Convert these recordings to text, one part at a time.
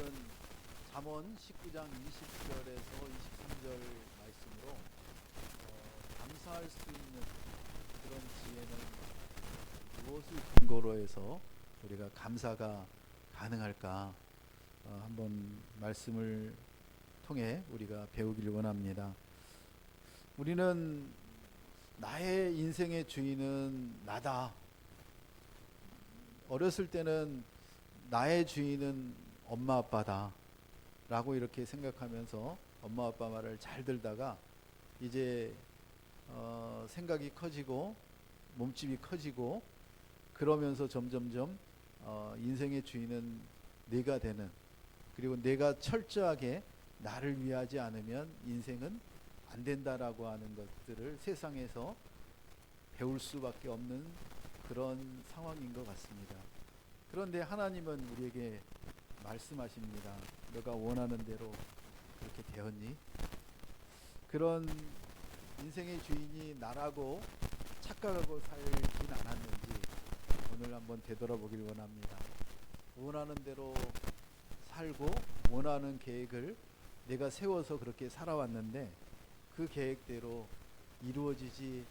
오늘은 잠언 19장 20절에서 23절 말씀으로 감사할 수 있는 그런 지혜는 무엇을 근거로 해서 우리가 감사가 가능할까 한번 말씀을 통해 우리가 배우길 원합니다. 우리는 나의 인생의 주인은 나다. 어렸을 때는 나의 주인은 엄마 아빠다 라고 이렇게 생각하면서 엄마 아빠 말을 잘 들다가 이제 생각이 커지고 몸집이 커지고 그러면서 점점점 인생의 주인은 내가 되는, 그리고 내가 철저하게 나를 위하지 않으면 인생은 안 된다라고 하는 것들을 세상에서 배울 수밖에 없는 그런 상황인 것 같습니다. 그런데 하나님은 우리에게 말씀하십니다. 너가 원하는 대로 그렇게 되었니? 그런 인생의 주인이 나라고 착각하고 살진 않았는지 오늘 한번 되돌아보길 원합니다. 원하는 대로 살고 원하는 계획을 내가 세워서 그렇게 살아왔는데 그 계획대로 이루어지지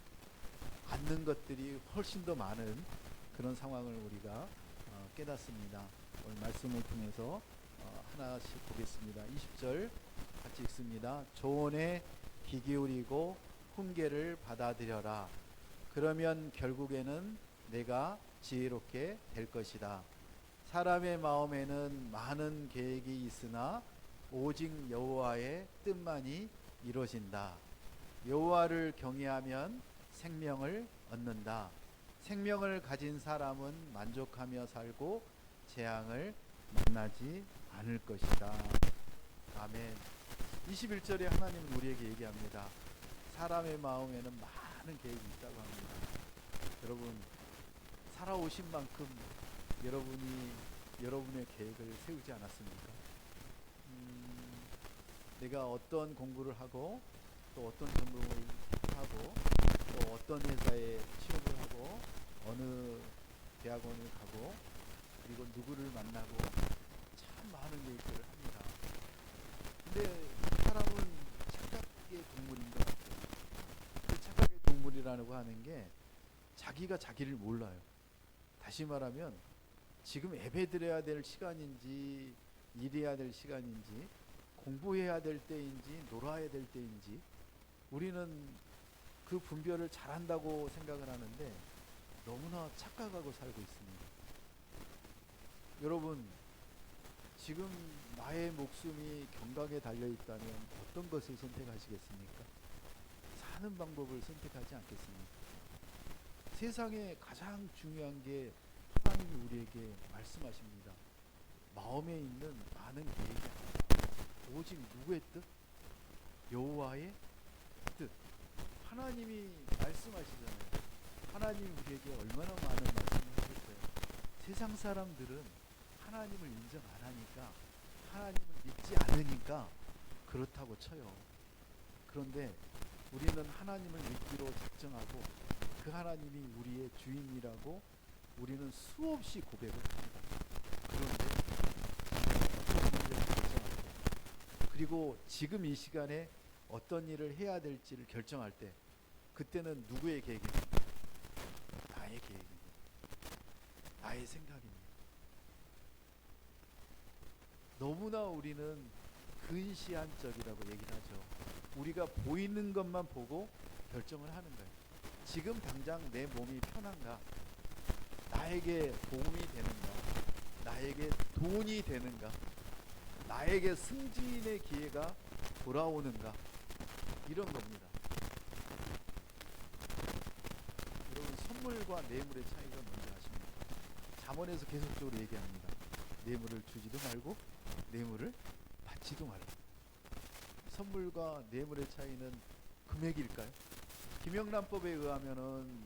않는 것들이 훨씬 더 많은 그런 상황을 우리가 깨닫습니다. 오늘 말씀을 통해서 하나씩 보겠습니다. 20절 같이 읽습니다. 조언에 귀 기울이고 훈계를 받아들여라. 그러면 결국에는 내가 지혜롭게 될 것이다. 사람의 마음에는 많은 계획이 있으나 오직 여호와의 뜻만이 이루어진다. 여호와를 경외하면 생명을 얻는다. 생명을 가진 사람은 만족하며 살고 재앙을 만나지 않을 것이다. 아멘. 21절에 하나님은 우리에게 얘기합니다. 사람의 마음에는 많은 계획이 있다고 합니다. 여러분, 살아오신 만큼 여러분의 계획을 세우지 않았습니까? 내가 어떤 공부를 하고 또 어떤 전공을 하고 또 어떤 회사에 취업을 하고 어느 대학원을 가고 그리고 누구를 만나고 참 많은 계획들을 합니다. 근데 사람은 착각의 동물인 것 같아요. 그 착각의 동물이라고 하는 게 자기가 자기를 몰라요. 다시 말하면 지금 예배드려야 될 시간인지 일해야 될 시간인지 공부해야 될 때인지 놀아야 될 때인지 우리는 그 분별을 잘한다고 생각을 하는데 너무나 착각하고 살고 있습니다. 여러분, 지금 나의 목숨이 경각에 달려있다면 어떤 것을 선택하시겠습니까? 사는 방법을 선택하지 않겠습니까? 세상에 가장 중요한 게 하나님이 우리에게 말씀하십니다. 마음에 있는 많은 계획이 아니라 오직 누구의 뜻? 여호와의 뜻. 하나님이 말씀하시잖아요. 하나님이 우리에게 얼마나 많은 말씀을 하셨어요. 세상 사람들은 하나님을 인정 안 하니까, 하나님을 믿지 않으니까 그렇다고 쳐요. 그런데 우리는 하나님을 믿기로 작정하고 그 하나님이 우리의 주인이라고 우리는 수없이 고백을 합니다. 그런데 어떤 문제를 결정할 때, 그리고 지금 이 시간에 어떤 일을 해야 될지를 결정할 때 그때는 누구의 계획입니까? 나의 계획입니다. 나의 생각입니다. 너무나 우리는 근시안적이라고 얘기를 하죠. 우리가 보이는 것만 보고 결정을 하는 거예요. 지금 당장 내 몸이 편한가? 나에게 도움이 되는가? 나에게 돈이 되는가? 나에게 승진의 기회가 돌아오는가? 이런 겁니다. 여러분, 선물과 뇌물의 차이가 뭔지 아십니까? 잠언에서 계속적으로 얘기합니다. 뇌물을 주지도 말고 뇌물을 받지도 말라. 선물과 뇌물의 차이는 금액일까요? 김영란법에 의하면은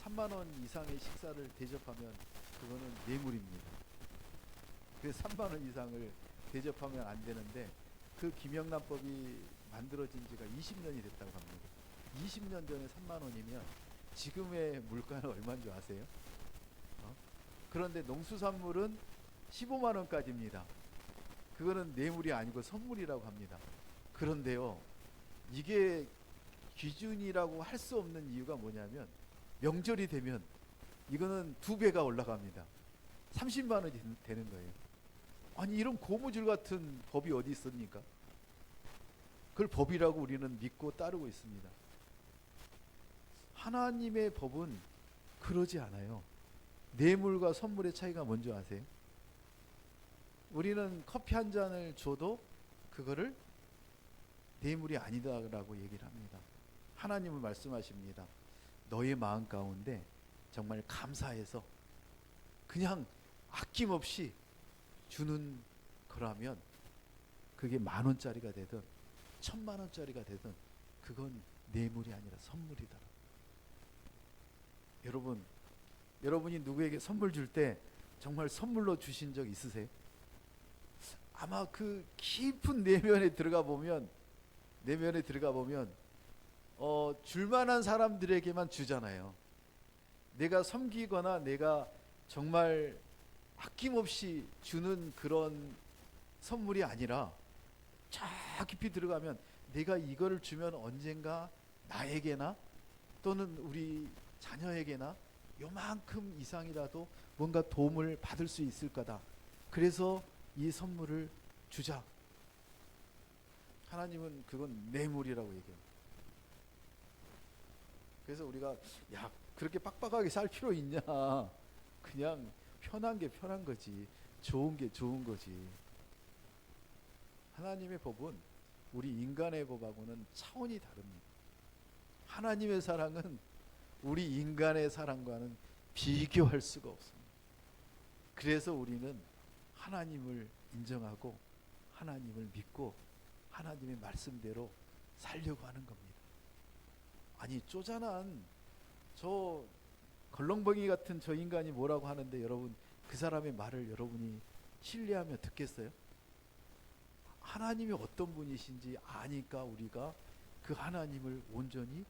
3만 원 이상의 식사를 대접하면 그거는 뇌물입니다. 그래서 3만 원 이상을 대접하면 안 되는데 그 김영란법이 만들어진 지가 20년이 됐다고 합니다. 20년 전에 3만 원이면 지금의 물가는 얼마인 줄 아세요? 그런데 농수산물은 15만 원까지입니다. 그거는 뇌물이 아니고 선물이라고 합니다. 그런데요, 이게 기준이라고 할 수 없는 이유가 뭐냐면 명절이 되면 이거는 2배가 올라갑니다. 30만 원이 되는 거예요. 아니 이런 고무줄 같은 법이 어디 있습니까? 그걸 법이라고 우리는 믿고 따르고 있습니다. 하나님의 법은 그러지 않아요. 뇌물과 선물의 차이가 뭔지 아세요? 우리는 커피 한 잔을 줘도 그거를 뇌물이 아니다라고 얘기를 합니다. 하나님은 말씀하십니다. 너의 마음 가운데 정말 감사해서 그냥 아낌없이 주는 거라면 그게 10,000원짜리가 되든 1,000,000원짜리가 되든 그건 뇌물이 아니라 선물이다. 여러분이 누구에게 선물 줄 때 정말 선물로 주신 적 있으세요? 아마 그 깊은 내면에 들어가 보면 줄만한 사람들에게만 주잖아요. 내가 섬기거나 내가 정말 아낌없이 주는 그런 선물이 아니라 저 깊이 들어가면 내가 이거를 주면 언젠가 나에게나 또는 우리 자녀에게나 요만큼 이상이라도 뭔가 도움을 받을 수 있을 거다. 그래서 이 선물을 주자. 하나님은 그건 뇌물이라고 얘기해요. 그래서 우리가 그렇게 빡빡하게 살 필요 있냐? 그냥 편한 게 편한 거지. 좋은 게 좋은 거지. 하나님의 법은 우리 인간의 법하고는 차원이 다릅니다. 하나님의 사랑은 우리 인간의 사랑과는 비교할 수가 없습니다. 그래서 우리는 하나님을 인정하고 하나님을 믿고 하나님의 말씀대로 살려고 하는 겁니다. 아니 쪼잔한 저 걸렁벙이 같은 저 인간이 뭐라고 하는데 여러분 그 사람의 말을 여러분이 신뢰하며 듣겠어요? 하나님이 어떤 분이신지 아니까 우리가 그 하나님을 온전히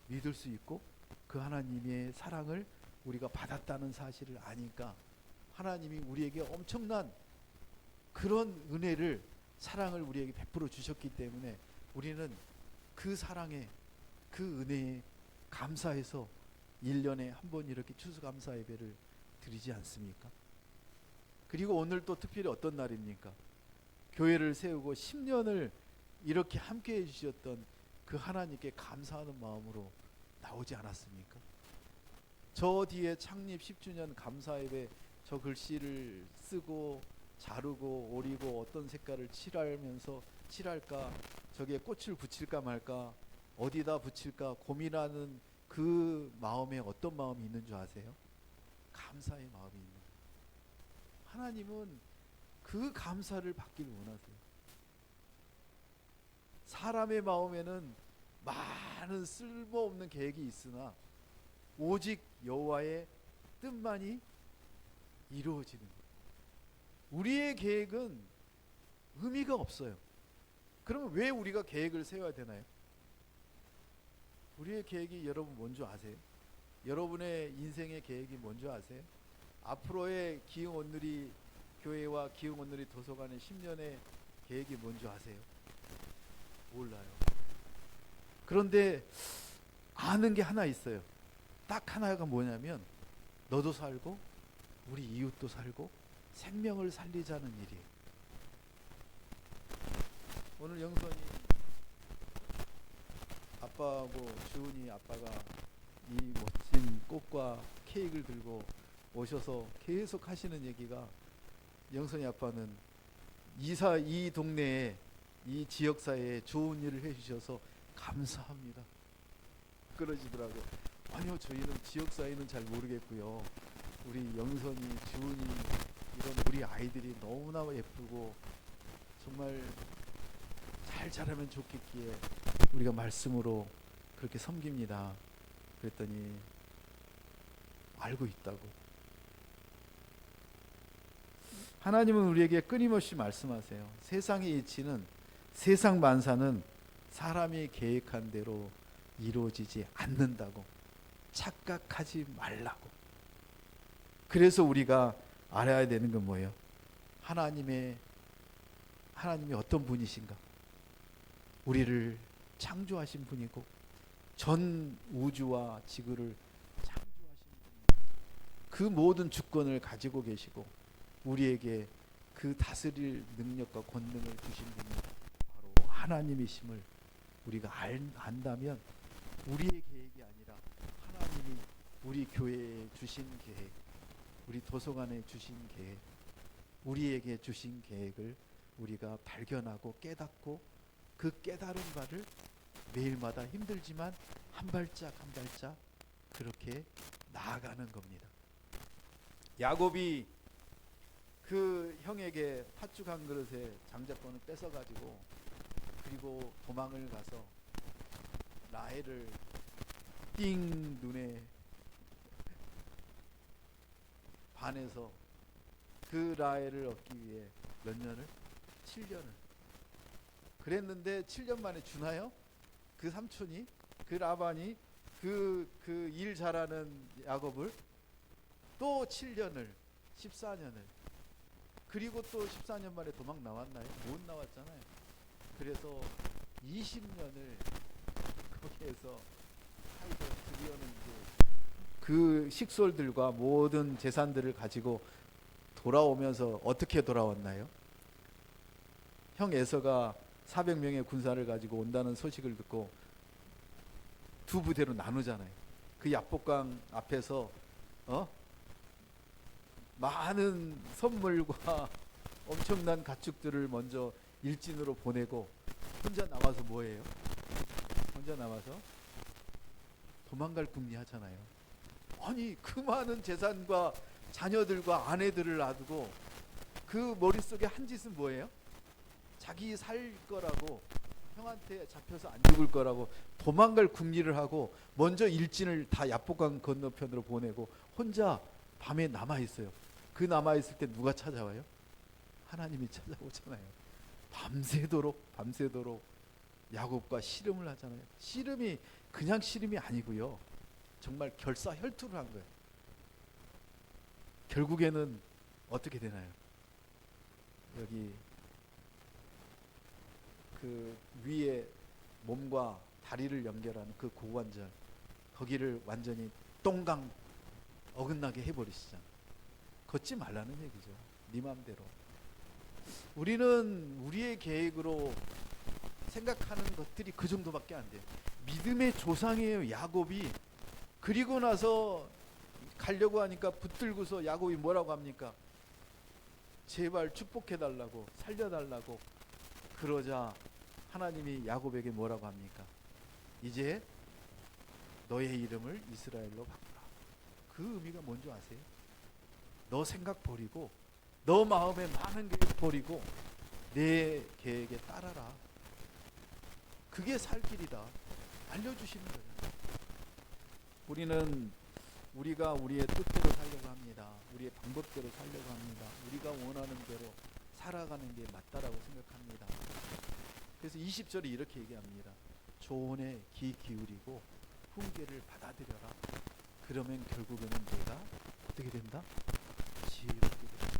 믿을 수 있고 그 하나님의 사랑을 우리가 받았다는 사실을 아니까 하나님이 우리에게 엄청난 그런 은혜를 사랑을 우리에게 베풀어 주셨기 때문에 우리는 그 사랑에 그 은혜에 감사해서 1년에 한 번 이렇게 추수감사 예배를 드리지 않습니까? 그리고 오늘 또 특별히 어떤 날입니까? 교회를 세우고 10년을 이렇게 함께 해주셨던 그 하나님께 감사하는 마음으로 나오지 않았습니까? 저 뒤에 창립 10주년 감사 예배 저 글씨를 쓰고 자르고 오리고 어떤 색깔을 칠할까 저기에 꽃을 붙일까 말까 어디다 붙일까 고민하는 그 마음에 어떤 마음이 있는 줄 아세요? 감사의 마음이 있는 거예요. 하나님은 그 감사를 받기를 원하세요. 사람의 마음에는 많은 쓸모없는 계획이 있으나 오직 여호와의 뜻만이 이루어지는 거예요. 우리의 계획은 의미가 없어요. 그러면 왜 우리가 계획을 세워야 되나요? 우리의 계획이 여러분 뭔지 아세요? 여러분의 인생의 계획이 뭔지 아세요? 앞으로의 기흥온누리 교회와 기흥온누리 도서관의 10년의 계획이 뭔지 아세요? 몰라요. 그런데 아는 게 하나 있어요. 딱 하나가 뭐냐면 너도 살고 우리 이웃도 살고 생명을 살리자는 일이에요. 오늘 영선이 아빠하고 주은이 아빠가 이 멋진 꽃과 케이크를 들고 오셔서 계속 하시는 얘기가 영선이 아빠는 이 동네에 이 지역사회에 좋은 일을 해주셔서 감사합니다. 그러시더라고. 아니요, 저희는 지역사회는 잘 모르겠고요. 우리 영선이, 주은이 이런 우리 아이들이 너무나 예쁘고 정말 잘 자라면 좋겠기에 우리가 말씀으로 그렇게 섬깁니다. 그랬더니 알고 있다고. 하나님은 우리에게 끊임없이 말씀하세요. 세상의 이치는 세상 만사는 사람이 계획한 대로 이루어지지 않는다고. 착각하지 말라고. 그래서 우리가 알아야 되는 건 뭐예요? 하나님의 하나님이 어떤 분이신가? 우리를 창조하신 분이고 전 우주와 지구를 창조하신 분이고 그 모든 주권을 가지고 계시고 우리에게 그 다스릴 능력과 권능을 주신 분이 바로 하나님이심을 우리가 안다면 우리의 계획이 아니라 하나님이 우리 교회에 주신 계획, 우리 도서관에 주신 계획, 우리에게 주신 계획을 우리가 발견하고 깨닫고 그 깨달은 바를 매일마다 힘들지만 한 발짝 한 발짝 그렇게 나아가는 겁니다. 야곱이 그 형에게 팥죽 한 그릇에 장자권을 뺏어가지고 그리고 도망을 가서 라헬을 띵 눈에 반해서 그 라헬을 얻기 위해 몇 년을? 7년을 그랬는데 7년 만에 주나요? 그 삼촌이 그 라반이 그 일 잘하는 야곱을 또 7년을 14년을 그리고 또 14년 만에 도망 나왔나요? 못 나왔잖아요. 그래서 20년을 거기에서 살고 드디어는 이제 그 식솔들과 모든 재산들을 가지고 돌아오면서 어떻게 돌아왔나요? 형 에서가 400명의 군사를 가지고 온다는 소식을 듣고 두 부대로 나누잖아요. 그 야복강 앞에서 많은 선물과 엄청난 가축들을 먼저 일진으로 보내고 혼자 남아서 뭐예요? 혼자 남아서 도망갈 궁리하잖아요. 아니 그 많은 재산과 자녀들과 아내들을 놔두고 그 머릿속에 한 짓은 뭐예요? 자기 살 거라고 형한테 잡혀서 안 죽을 거라고 도망갈 궁리를 하고 먼저 일진을 다 야복강 건너편으로 보내고 혼자 밤에 남아있어요. 그 남아있을 때 누가 찾아와요? 하나님이 찾아오잖아요. 밤새도록 야곱과 씨름을 하잖아요. 씨름이 그냥 씨름이 아니고요. 정말 결사혈투를 한 거예요. 결국에는 어떻게 되나요? 여기 그 위에 몸과 다리를 연결하는 그 고관절 거기를 완전히 똥강 어긋나게 해버리시잖아요. 걷지 말라는 얘기죠. 네 맘대로. 우리는 우리의 계획으로 생각하는 것들이 그 정도밖에 안 돼요. 믿음의 조상이에요, 야곱이. 그리고 나서 가려고 하니까 붙들고서 야곱이 뭐라고 합니까? 제발 축복해달라고, 살려달라고. 그러자 하나님이 야곱에게 뭐라고 합니까? 이제 너의 이름을 이스라엘로 바꾸라. 그 의미가 뭔지 아세요? 너 생각 버리고 너 마음에 많은 계획 버리고 내 계획에 따라라. 그게 살 길이다. 알려주시는 거예요. 우리는 우리가 우리의 뜻대로 살려고 합니다. 우리의 방법대로 살려고 합니다. 우리가 원하는 대로 살아가는 게 맞다라고 생각합니다. 그래서 20절에 이렇게 얘기합니다. 조언에 귀 기울이고 훈계를 받아들여라. 그러면 결국에는 내가 어떻게 된다? 지혜롭게 된다.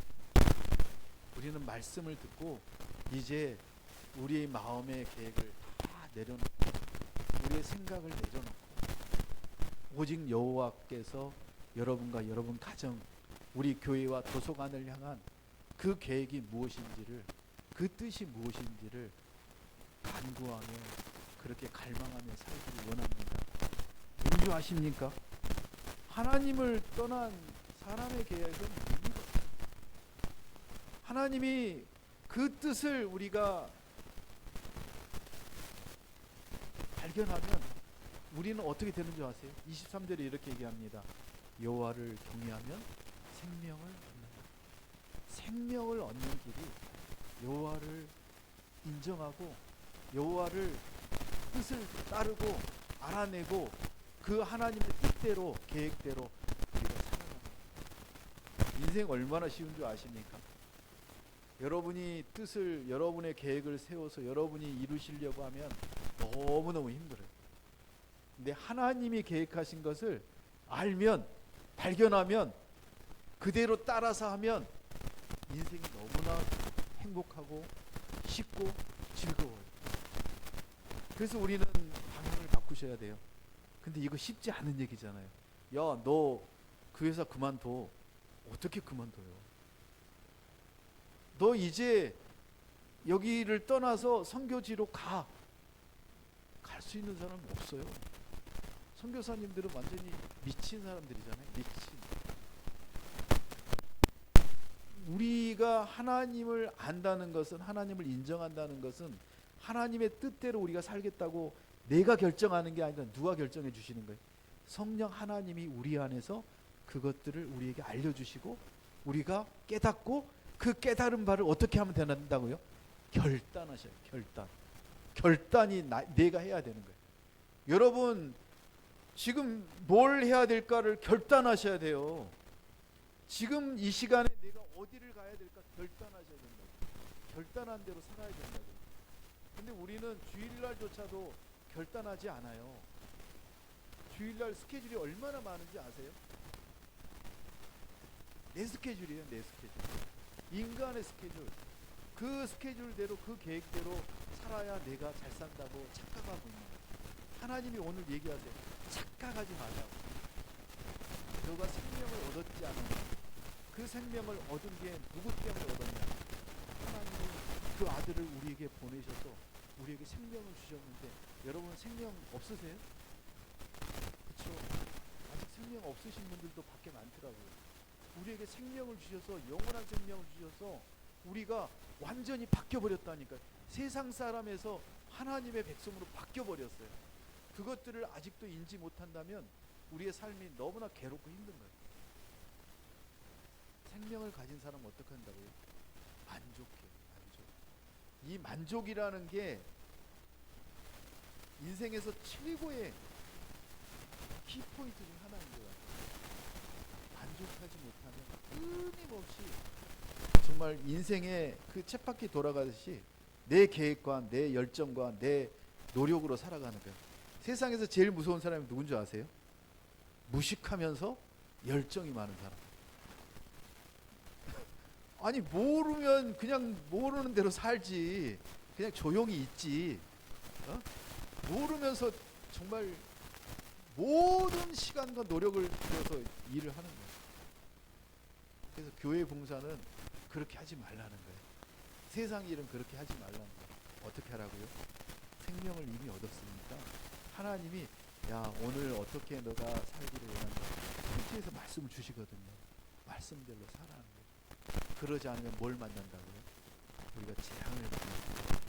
우리는 말씀을 듣고 이제 우리의 마음의 계획을 다 내려놓고 우리의 생각을 내려놓고 오직 여호와께서 여러분과 여러분 가정, 우리 교회와 도서관을 향한 그 계획이 무엇인지를, 그 뜻이 무엇인지를 간구하며 그렇게 갈망하며 살기를 원합니다. 인주하십니까? 하나님을 떠난 사람의 계획은 뭡니까? 하나님이 그 뜻을 우리가 발견하면 우리는 어떻게 되는 줄 아세요? 23절에 이렇게 얘기합니다. 여호와를 경외하면 생명을 얻는다. 생명을 얻는 길이 여호와를 인정하고 여호와를 뜻을 따르고 알아내고 그 하나님의 뜻대로 계획대로 우리가 살아갑니다. 인생 얼마나 쉬운 줄 아십니까? 여러분이 뜻을, 여러분의 계획을 세워서 여러분이 이루시려고 하면 너무너무 힘들어요. 근데 하나님이 계획하신 것을 알면, 발견하면, 그대로 따라서 하면 인생이 너무나 행복하고 쉽고 즐거워요. 그래서 우리는 방향을 바꾸셔야 돼요. 근데 이거 쉽지 않은 얘기잖아요. 야, 너 그 회사 그만둬. 어떻게 그만둬요? 너 이제 여기를 떠나서 선교지로 가. 갈 수 있는 사람은 없어요. 선교사님들은 완전히 미친 사람들이잖아요. 미친. 우리가 하나님을 안다는 것은, 하나님을 인정한다는 것은 하나님의 뜻대로 우리가 살겠다고 내가 결정하는 게 아니라 누가 결정해 주시는 거예요? 성령 하나님이 우리 안에서 그것들을 우리에게 알려주시고 우리가 깨닫고 그 깨달은 바를 어떻게 하면 된다고요? 결단하셔요. 결단이 내가 해야 되는 거예요. 여러분 지금 뭘 해야 될까를 결단하셔야 돼요. 지금 이 시간에 내가 어디를 가야 될까 결단하셔야 된다고. 결단한 대로 살아야 된다고. 근데 우리는 주일날조차도 결단하지 않아요. 주일날 스케줄이 얼마나 많은지 아세요? 내 스케줄이에요. 내 스케줄. 인간의 스케줄. 그 스케줄대로 그 계획대로 살아야 내가 잘 산다고 착각하고 있는 거예요. 하나님이 오늘 얘기하세요. 착각하지 말라고. 너가 생명을 얻었지 않았냐. 그 생명을 얻은 게 누구 때문에 얻었냐. 하나님이 그 아들을 우리에게 보내셔서 우리에게 생명을 주셨는데 여러분 생명 없으세요? 그렇죠. 아직 생명 없으신 분들도 밖에 많더라고요. 우리에게 생명을 주셔서 영원한 생명을 주셔서 우리가 완전히 바뀌어버렸다니까요. 세상 사람에서 하나님의 백성으로 바뀌어버렸어요. 그것들을 아직도 인지 못한다면 우리의 삶이 너무나 괴롭고 힘든 거예요. 생명을 가진 사람은 어떻게 한다고요? 만족해요. 이 만족이라는 게 인생에서 최고의 키포인트 중 하나인 것 같아요. 만족하지 못하면 끊임없이 정말 인생의 그 쳇바퀴 돌아가듯이 내 계획과 내 열정과 내 노력으로 살아가는 거예요. 세상에서 제일 무서운 사람이 누군 줄 아세요? 무식하면서 열정이 많은 사람. 아니 모르면 그냥 모르는 대로 살지. 그냥 조용히 있지. 모르면서 정말 모든 시간과 노력을 들여서 일을 하는 거예요. 그래서 교회 봉사는 그렇게 하지 말라는 거예요. 세상 일은 그렇게 하지 말라는 거예요. 어떻게 하라고요? 생명을 이미 얻었으니까 하나님이 야 오늘 어떻게 너가 살기를 원한다. 필지에서 말씀을 주시거든요. 말씀대로 살아가는 거예요. 그러지 않으면 뭘 만난다고요? 우리가 재앙을 만나요.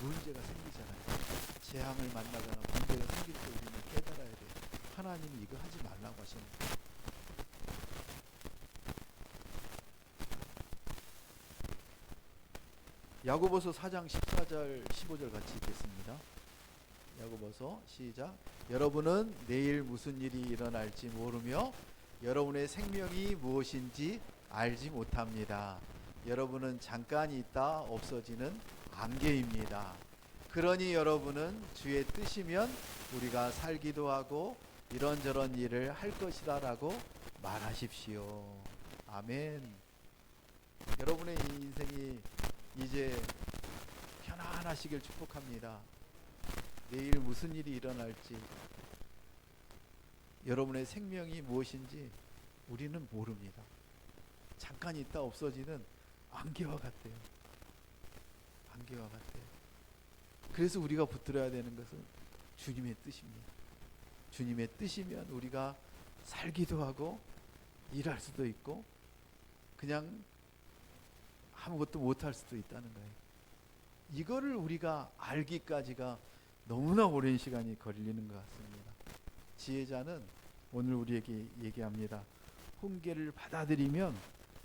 문제가 생기잖아요. 재앙을 만나거나 문제가 생길 때 우리는 깨달아야 돼요. 하나님이 이거 하지 말라고 하시는 거예요. 야고보서 4장 14절 15절 같이 읽겠습니다. 야고보서 시작. 여러분은 내일 무슨 일이 일어날지 모르며 여러분의 생명이 무엇인지 알지 못합니다. 여러분은 잠깐 있다 없어지는 안개입니다. 그러니 여러분은 주의 뜻이면 우리가 살기도 하고 이런저런 일을 할 것이다 라고 말하십시오. 아멘. 여러분의 인생이 이제 편안하시길 축복합니다. 내일 무슨 일이 일어날지 여러분의 생명이 무엇인지 우리는 모릅니다. 잠깐 있다 없어지는 안개와 같아요. 안개와 같아요. 그래서 우리가 붙들어야 되는 것은 주님의 뜻입니다. 주님의 뜻이면 우리가 살기도 하고 일할 수도 있고 그냥 아무것도 못할 수도 있다는 거예요. 이거를 우리가 알기까지가 너무나 오랜 시간이 걸리는 것 같습니다. 지혜자는 오늘 우리에게 얘기합니다. 훈계를 받아들이면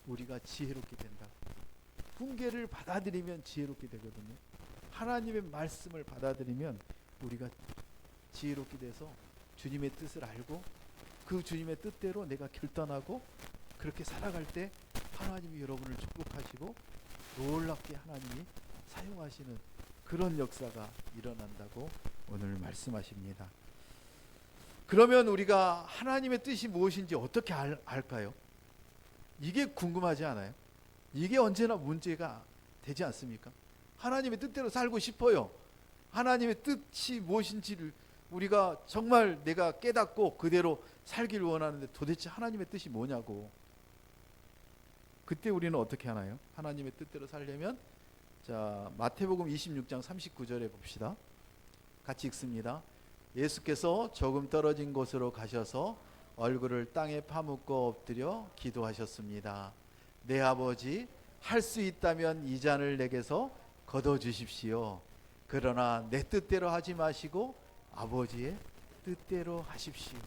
우리가 지혜롭게 된다. 훈계를 받아들이면 지혜롭게 되거든요. 하나님의 말씀을 받아들이면 우리가 지혜롭게 돼서 주님의 뜻을 알고 그 주님의 뜻대로 내가 결단하고 그렇게 살아갈 때 하나님이 여러분을 축복하시고 놀랍게 하나님이 사용하시는 그런 역사가 일어난다고 오늘 말씀하십니다. 그러면 우리가 하나님의 뜻이 무엇인지 어떻게 알까요? 이게 궁금하지 않아요? 이게 언제나 문제가 되지 않습니까? 하나님의 뜻대로 살고 싶어요. 하나님의 뜻이 무엇인지를 우리가 정말 내가 깨닫고 그대로 살기를 원하는데 도대체 하나님의 뜻이 뭐냐고. 그때 우리는 어떻게 하나요? 하나님의 뜻대로 살려면 자, 마태복음 26장 39절에 봅시다. 같이 읽습니다. 예수께서 조금 떨어진 곳으로 가셔서 얼굴을 땅에 파묻고 엎드려 기도하셨습니다. 내 아버지, 할 수 있다면 이 잔을 내게서 거둬 주십시오. 그러나 내 뜻대로 하지 마시고 아버지의 뜻대로 하십시오.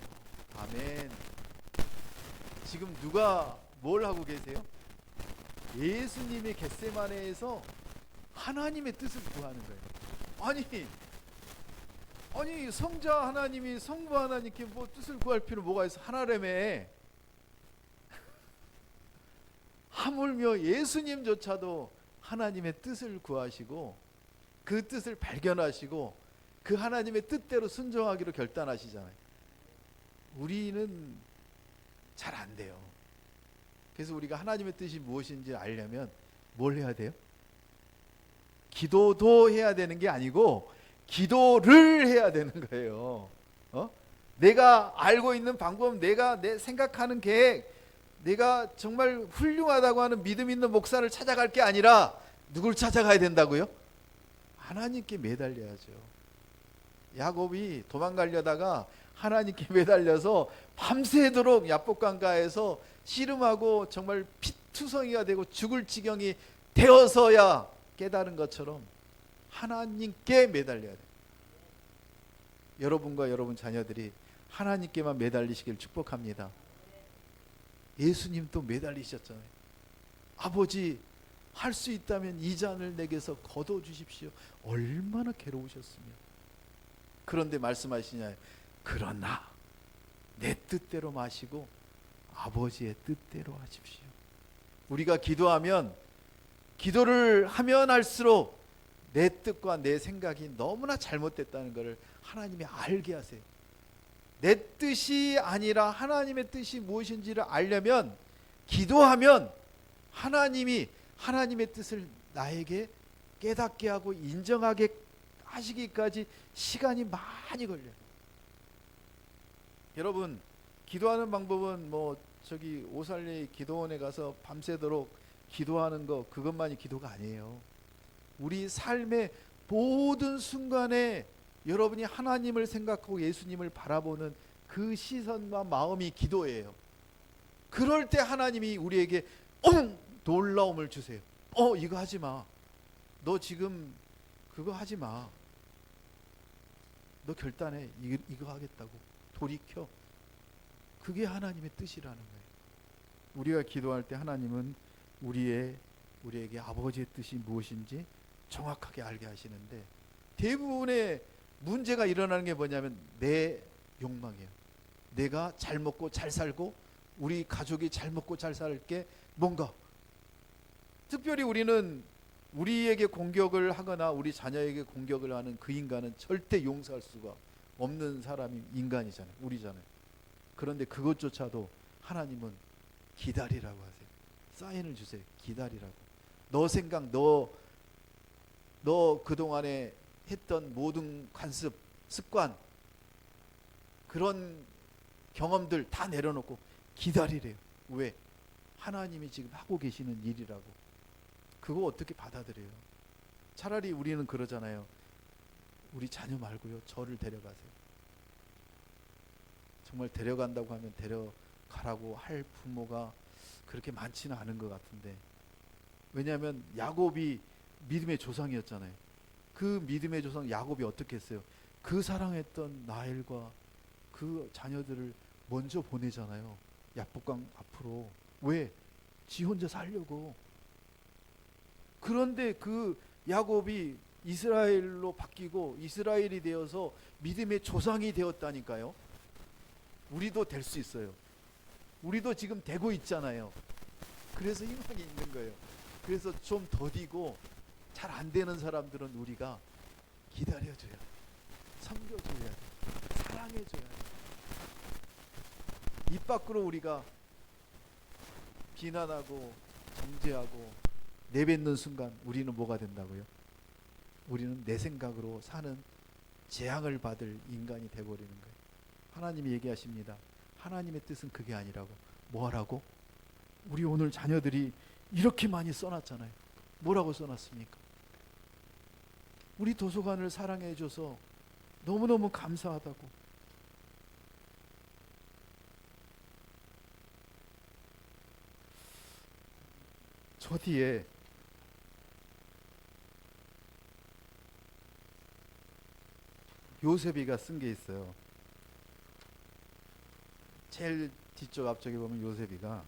아멘. 지금 누가 뭘 하고 계세요? 예수님이 겟세마네에서 하나님의 뜻을 구하는 거예요. 아니 성자 하나님이 성부 하나님께 뭐 뜻을 구할 필요 뭐가 있어? 하나라며. 하물며 예수님조차도 하나님의 뜻을 구하시고 그 뜻을 발견하시고 그 하나님의 뜻대로 순종하기로 결단하시잖아요. 우리는 잘 안 돼요. 그래서 우리가 하나님의 뜻이 무엇인지 알려면 뭘 해야 돼요? 기도도 해야 되는 게 아니고 기도를 해야 되는 거예요. 내가 알고 있는 방법, 내가 내 생각하는 계획, 내가 정말 훌륭하다고 하는 믿음 있는 목사를 찾아갈 게 아니라 누굴 찾아가야 된다고요? 하나님께 매달려야죠. 야곱이 도망가려다가 하나님께 매달려서 밤새도록 야복강가에서 씨름하고 정말 피투성이가 되고 죽을 지경이 되어서야 깨달은 것처럼 하나님께 매달려야 돼요. 여러분과 여러분 자녀들이 하나님께만 매달리시길 축복합니다. 예수님도 매달리셨잖아요. 아버지, 할 수 있다면 이 잔을 내게서 거둬 주십시오. 얼마나 괴로우셨으면. 그런데 말씀하시냐요. 그러나 내 뜻대로 마시고 아버지의 뜻대로 하십시오. 우리가 기도하면, 기도를 하면 할수록 내 뜻과 내 생각이 너무나 잘못됐다는 것을 하나님이 알게 하세요. 내 뜻이 아니라 하나님의 뜻이 무엇인지를 알려면 기도하면 하나님이 하나님의 뜻을 나에게 깨닫게 하고 인정하게 하시기까지 시간이 많이 걸려요. 여러분, 기도하는 방법은 저기 오살리 기도원에 가서 밤새도록 기도하는 거, 그것만이 기도가 아니에요. 우리 삶의 모든 순간에 여러분이 하나님을 생각하고 예수님을 바라보는 그 시선과 마음이 기도예요. 그럴 때 하나님이 우리에게 놀라움을 주세요. 이거 하지 마. 너 지금 그거 하지 마. 너 결단해. 이거 하겠다고. 돌이켜. 그게 하나님의 뜻이라는 거예요. 우리가 기도할 때 하나님은 우리에게 아버지의 뜻이 무엇인지 정확하게 알게 하시는데, 대부분의 문제가 일어나는 게 뭐냐면 내 욕망이에요. 내가 잘 먹고 잘 살고 우리 가족이 잘 먹고 잘 살게 뭔가, 특별히 우리는 우리에게 공격을 하거나 우리 자녀에게 공격을 하는 그 인간은 절대 용서할 수가 없는 사람이 인간이잖아요. 우리잖아요. 그런데 그것조차도 하나님은 기다리라고 하세요. 사인을 주세요. 기다리라고. 너 생각, 너 그동안에 했던 모든 관습, 습관, 그런 경험들 다 내려놓고 기다리래요. 왜? 하나님이 지금 하고 계시는 일이라고. 그거 어떻게 받아들여요? 차라리 우리는 그러잖아요. 우리 자녀 말고요, 저를 데려가세요. 정말 데려간다고 하면 데려가라고 할 부모가 그렇게 많지는 않은 것 같은데, 왜냐하면 야곱이 믿음의 조상이었잖아요. 그 믿음의 조상 야곱이 어떻게 했어요? 그 사랑했던 라헬과 그 자녀들을 먼저 보내잖아요. 야복강 앞으로. 왜? 지 혼자 살려고. 그런데 그 야곱이 이스라엘로 바뀌고 이스라엘이 되어서 믿음의 조상이 되었다니까요. 우리도 될 수 있어요. 우리도 지금 되고 있잖아요. 그래서 희망이 있는 거예요. 그래서 좀 더디고 잘 안 되는 사람들은 우리가 기다려줘야 돼. 섬겨줘야 돼. 사랑해줘야 돼. 입 밖으로 우리가 비난하고 정죄하고 내뱉는 순간 우리는 뭐가 된다고요? 우리는 내 생각으로 사는 재앙을 받을 인간이 되어버리는 거예요. 하나님이 얘기하십니다. 하나님의 뜻은 그게 아니라고. 뭐 하라고? 우리 오늘 자녀들이 이렇게 많이 써놨잖아요. 뭐라고 써놨습니까? 우리 도서관을 사랑해줘서 너무너무 감사하다고. 저 뒤에 요셉이가 쓴 게 있어요. 제일 뒤쪽 앞쪽에 보면 요셉이가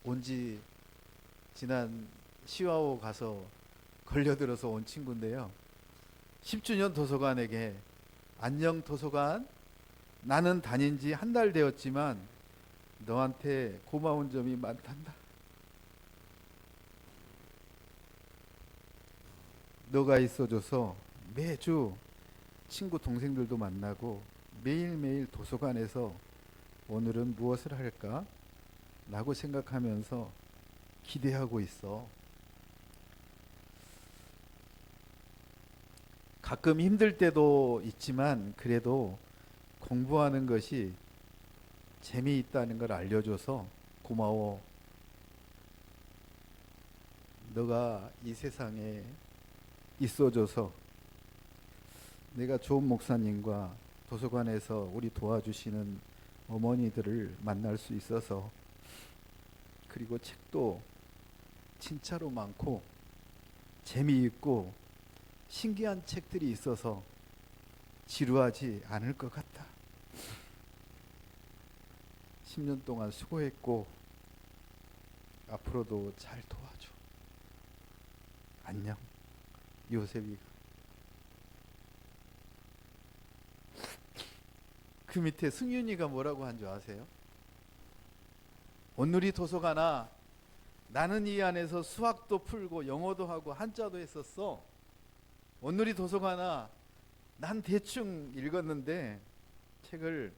온지 지난 시와오 가서 걸려들어서 온 친구인데요. 10주년 도서관에게 안녕 도서관, 나는 다닌 지 한 달 되었지만 너한테 고마운 점이 많단다. 너가 있어줘서 매주 친구 동생들도 만나고 매일매일 도서관에서 오늘은 무엇을 할까? 라고 생각하면서 기대하고 있어. 가끔 힘들 때도 있지만 그래도 공부하는 것이 재미있다는 걸 알려줘서 고마워. 너가 이 세상에 있어줘서 내가 좋은 목사님과 도서관에서 우리 도와주시는 어머니들을 만날 수 있어서, 그리고 책도 진짜로 많고 재미있고 신기한 책들이 있어서 지루하지 않을 것 같다. 10년 동안 수고했고 앞으로도 잘 도와줘. 안녕. 요셉이가. 그 밑에 승윤이가 뭐라고 한 줄 아세요? 온누리 도서관아, 나는 이 안에서 수학도 풀고 영어도 하고 한자도 했었어. 온누리 도서관아, 난 대충 읽었는데 책을,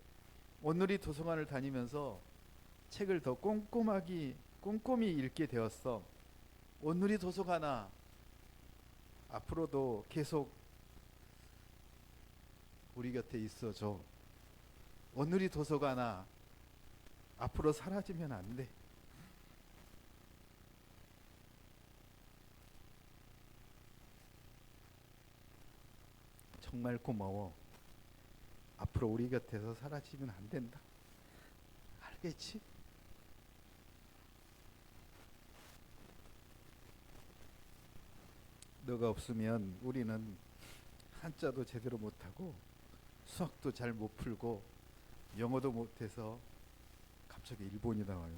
온누리 도서관을 다니면서 책을 더 꼼꼼히 읽게 되었어. 온누리 도서관아, 앞으로도 계속 우리 곁에 있어줘. 온누리 도서관아, 앞으로 사라지면 안 돼. 정말 고마워. 앞으로 우리 곁에서 사라지면 안 된다. 알겠지? 너가 없으면 우리는 한자도 제대로 못하고 수학도 잘 못 풀고 영어도 못해서, 갑자기 일본이 나와요.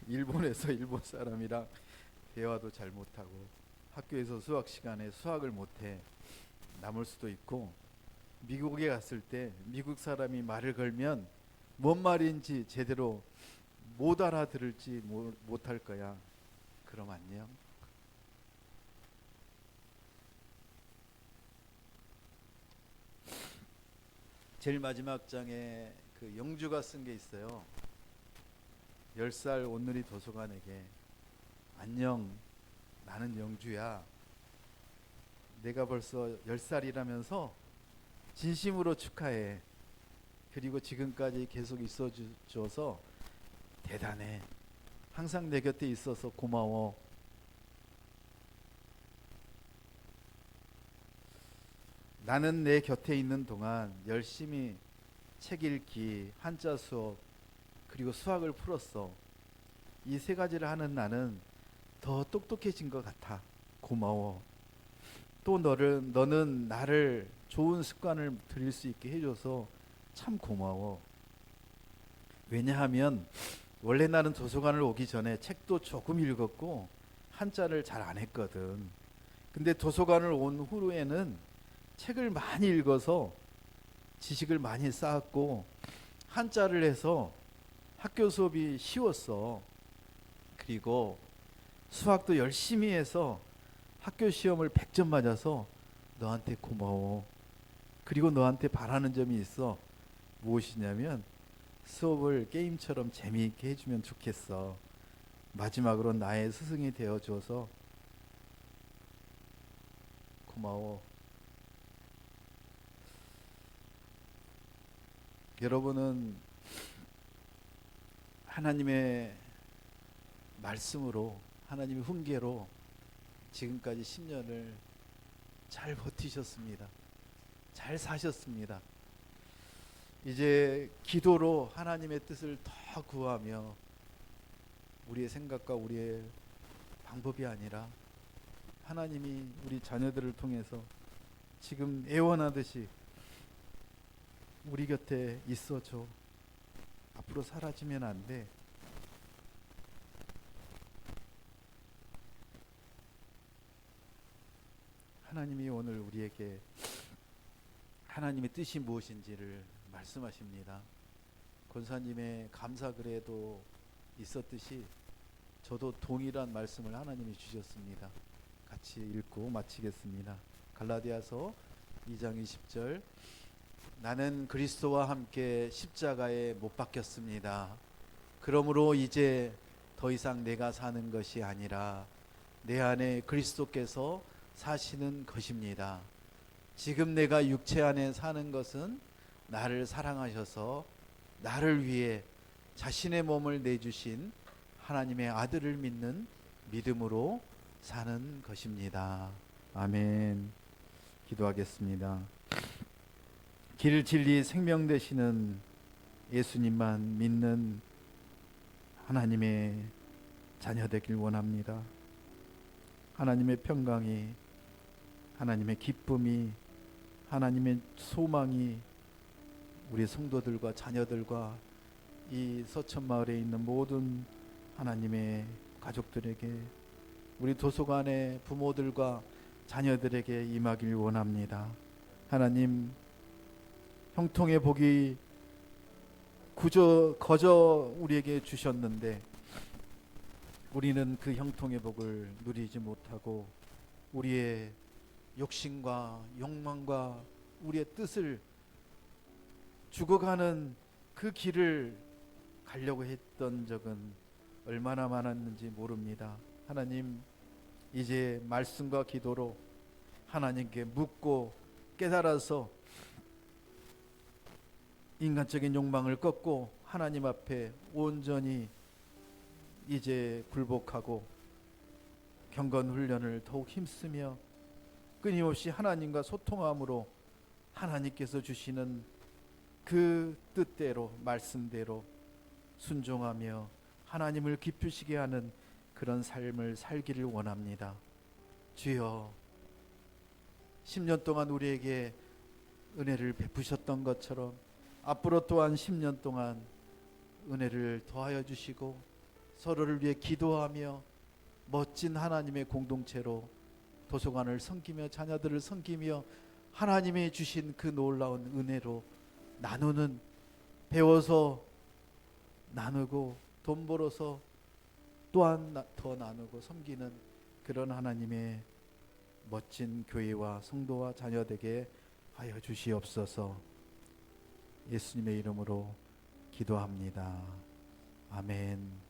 일본에서 일본 사람이랑 대화도 잘 못하고 학교에서 수학 시간에 수학을 못해 남을 수도 있고, 미국에 갔을 때 미국 사람이 말을 걸면 뭔 말인지 제대로 못 알아들을지 못할 거야. 그럼 안녕. 제일 마지막 장에 그 영주가 쓴 게 있어요. 10살 온누리 도서관에게 안녕, 나는 영주야. 내가 벌써 10살이라면서 진심으로 축하해. 그리고 지금까지 계속 있어줘서 대단해. 항상 내 곁에 있어서 고마워. 나는 내 곁에 있는 동안 열심히 책 읽기, 한자 수업, 그리고 수학을 풀었어. 이 세 가지를 하는 나는 더 똑똑해진 것 같아. 고마워. 또 너는 나를 좋은 습관을 들일 수 있게 해줘서 참 고마워. 왜냐하면 원래 나는 도서관을 오기 전에 책도 조금 읽었고 한자를 잘 안 했거든. 근데 도서관을 온 후에는 책을 많이 읽어서 지식을 많이 쌓았고 한자를 해서 학교 수업이 쉬웠어. 그리고 수학도 열심히 해서 학교 시험을 100점 맞아서 너한테 고마워. 그리고 너한테 바라는 점이 있어. 무엇이냐면 수업을 게임처럼 재미있게 해주면 좋겠어. 마지막으로 나의 스승이 되어줘서 고마워. 여러분은 하나님의 말씀으로, 하나님의 훈계로 지금까지 10년을 잘 버티셨습니다. 잘 사셨습니다. 이제 기도로 하나님의 뜻을 더 구하며 우리의 생각과 우리의 방법이 아니라 하나님이 우리 자녀들을 통해서 지금 애원하듯이 우리 곁에 있어줘. 앞으로 사라지면 안 돼. 하나님이 오늘 우리에게 하나님의 뜻이 무엇인지를 말씀하십니다. 권사님의 감사글에도 있었듯이 저도 동일한 말씀을 하나님이 주셨습니다. 같이 읽고 마치겠습니다. 갈라디아서 2장 20절. 나는 그리스도와 함께 십자가에 못 박혔습니다. 그러므로 이제 더 이상 내가 사는 것이 아니라 내 안에 그리스도께서 사시는 것입니다. 지금 내가 육체 안에 사는 것은 나를 사랑하셔서 나를 위해 자신의 몸을 내주신 하나님의 아들을 믿는 믿음으로 사는 것입니다. 아멘. 기도하겠습니다. 길, 진리, 생명 되시는 예수님만 믿는 하나님의 자녀 되길 원합니다. 하나님의 평강이, 하나님의 기쁨이, 하나님의 소망이 우리 성도들과 자녀들과 이 서천마을에 있는 모든 하나님의 가족들에게, 우리 도서관의 부모들과 자녀들에게 임하길 원합니다. 하나님, 형통의 복이 거저 우리에게 주셨는데 우리는 그 형통의 복을 누리지 못하고 우리의 욕심과 욕망과 우리의 뜻을 죽어가는 그 길을 가려고 했던 적은 얼마나 많았는지 모릅니다. 하나님, 이제 말씀과 기도로 하나님께 묻고 깨달아서 인간적인 욕망을 꺾고 하나님 앞에 온전히 이제 굴복하고 경건 훈련을 더욱 힘쓰며 끊임없이 하나님과 소통함으로 하나님께서 주시는 그 뜻대로, 말씀대로 순종하며 하나님을 기쁘시게 하는 그런 삶을 살기를 원합니다. 주여, 10년 동안 우리에게 은혜를 베푸셨던 것처럼 앞으로 또한 10년 동안 은혜를 더하여 주시고 서로를 위해 기도하며 멋진 하나님의 공동체로 도서관을 섬기며 자녀들을 섬기며 하나님이 주신 그 놀라운 은혜로 나누는, 배워서 나누고 돈 벌어서 또한 더 나누고 섬기는 그런 하나님의 멋진 교회와 성도와 자녀 되게 하여 주시옵소서. 예수님의 이름으로 기도합니다. 아멘.